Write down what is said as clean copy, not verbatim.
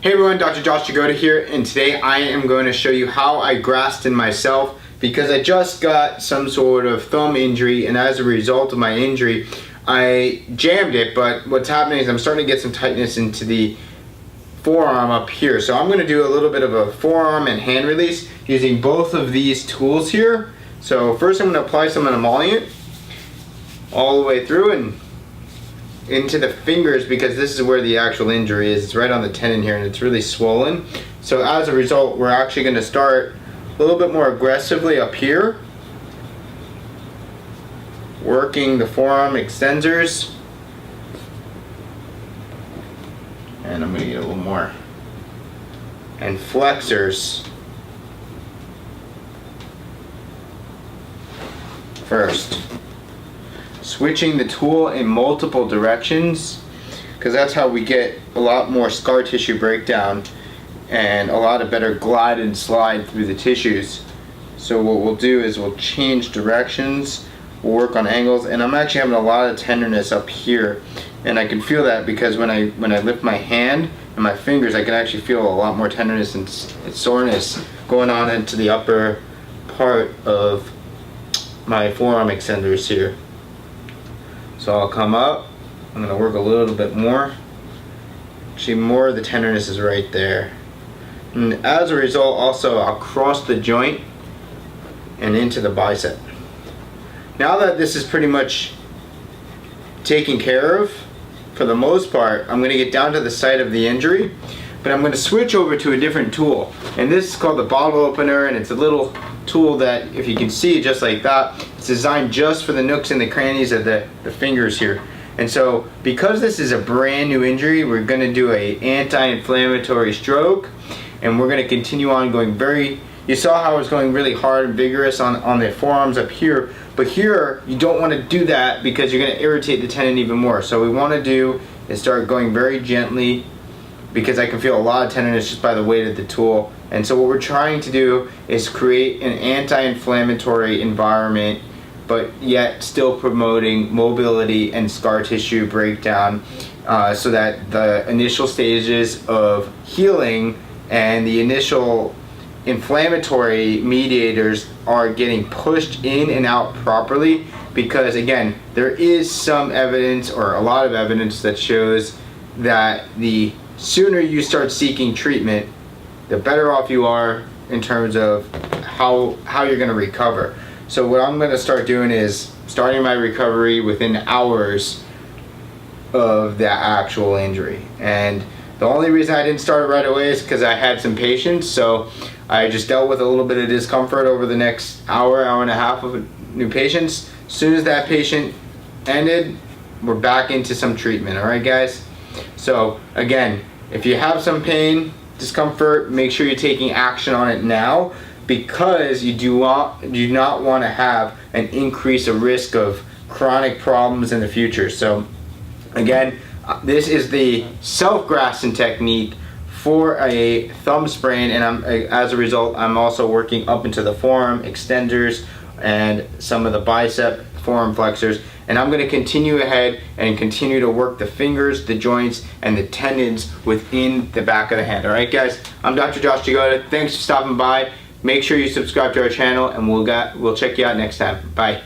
Hey everyone, Dr. Josh Jagoda here, and today I am going to show you how I Graston myself because I just got some sort of thumb injury, and as a result of my injury I jammed it, but what's happening is I'm starting to get some tightness into the forearm up here. So I'm going to do a little bit of a forearm and hand release using both of these tools here. So first I'm going to apply some emollient all the way through and into the fingers, because this is where the actual injury is. It's right on the tendon here and it's really swollen. So as a result, we're actually going to start a little bit more aggressively up here, working the forearm extensors, and I'm going to get a little more, and flexors first. Switching the tool in multiple directions, because that's how we get a lot more scar tissue breakdown and a lot of better glide and slide through the tissues. So what we'll do is we'll change directions, we'll work on angles, and I'm actually having a lot of tenderness up here, and I can feel that because when I lift my hand and my fingers, I can actually feel a lot more tenderness and soreness going on into the upper part of my forearm extenders here. So I'll come up, I'm going to work a little bit more. Actually, more of the tenderness is right there. And as a result, also I'll cross the joint and into the bicep. Now that this is pretty much taken care of, for the most part, I'm going to get down to the site of the injury, but I'm going to switch over to a different tool. And this is called the bottle opener, and it's a little tool that, if you can see, just like that, it's designed just for the nooks and the crannies of the fingers here. And so because this is a brand new injury, we're going to do a anti-inflammatory stroke, and we're going to continue on going you saw how I was going really hard and vigorous on the forearms up here, but here you don't want to do that because you're going to irritate the tendon even more. So what we want to do is start going very gently, because I can feel a lot of tenderness just by the weight of the tool. And so what we're trying to do is create an anti-inflammatory environment, but yet still promoting mobility and scar tissue breakdown, so that the initial stages of healing and the initial inflammatory mediators are getting pushed in and out properly. Because again, there is some evidence, or a lot of evidence, that shows that the sooner you start seeking treatment, the better off you are in terms of how you're going to recover. So what I'm going to start doing is starting my recovery within hours of the actual injury. And the only reason I didn't start it right away is because I had some patients, so I just dealt with a little bit of discomfort over the next hour and a half of new patients. As soon as that patient ended, we're back into some treatment. All right, guys? So again, if you have some pain, discomfort, make sure you're taking action on it now, because you do not want to have an increase of risk of chronic problems in the future. So again, this is the self-Graston technique for a thumb sprain, and as a result, I'm also working up into the forearm extenders and some of the bicep forearm flexors. And I'm going to continue ahead and continue to work the fingers, the joints, and the tendons within the back of the hand. Alright guys, I'm Dr. Josh Jagoda. Thanks for stopping by. Make sure you subscribe to our channel, and we'll check you out next time. Bye.